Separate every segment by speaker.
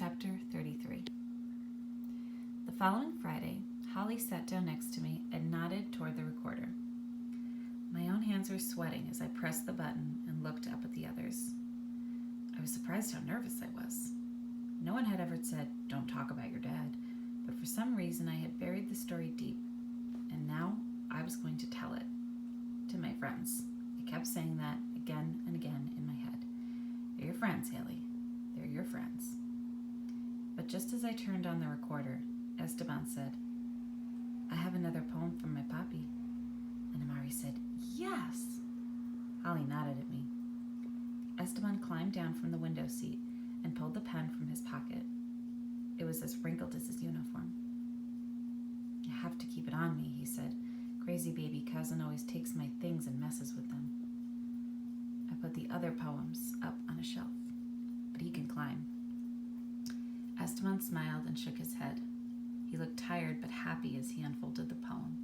Speaker 1: Chapter 33. The following Friday, Holly sat down next to me and nodded toward the recorder. My own hands were sweating as I pressed the button and looked up at the others. I was surprised how nervous I was. No one had ever said, "Don't talk about your dad," but for some reason I had buried the story deep, and now I was going to tell it to my friends. I kept saying that again and again in my head. They're your friends, Haley. They're your friends. But just as I turned on the recorder, Esteban said, "I have another poem from my papi." And Amari said, "Yes." Holly nodded at me. Esteban climbed down from the window seat and pulled the pen from his pocket. It was as wrinkled as his uniform. "I have to keep it on me," he said. "Crazy baby cousin always takes my things and messes with them." I put the other poems up on a shelf, but he can climb. Esteban smiled and shook his head. He looked tired but happy as he unfolded the poem,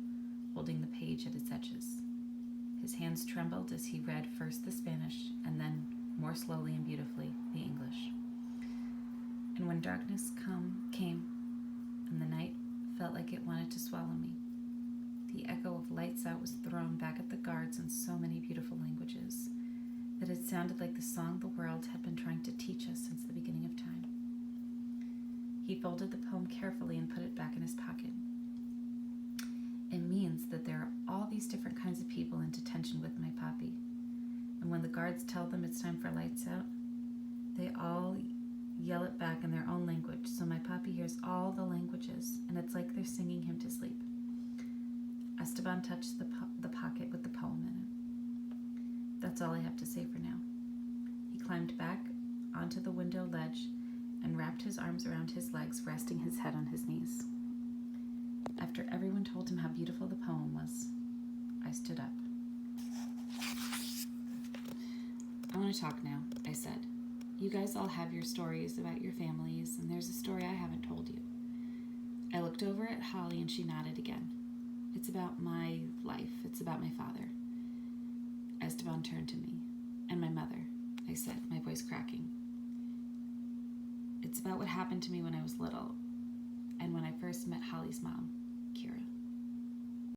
Speaker 1: holding the page at its edges. His hands trembled as he read first the Spanish and then, more slowly and beautifully, the English. And when darkness came, and the night felt like it wanted to swallow me, the echo of lights out was thrown back at the guards in so many beautiful languages that it sounded like the song the world had been trying to teach us since the beginning of time. He folded the poem carefully and put it back in his pocket. It means that there are all these different kinds of people in detention with my papi, and when the guards tell them it's time for lights out, they all yell it back in their own language, so my papi hears all the languages, and it's like they're singing him to sleep. Esteban touched the pocket with the poem in it. That's all I have to say for now. He climbed back onto the window ledge and wrapped his arms around his legs, resting his head on his knees. After everyone told him how beautiful the poem was, I stood up. "I want to talk now," I said. "You guys all have your stories about your families, and there's a story I haven't told you." I looked over at Holly and she nodded again. "It's about my life. It's about my father." Esteban turned to me. "And my mother," I said, my voice cracking. "It's about what happened to me when I was little and when I first met Holly's mom."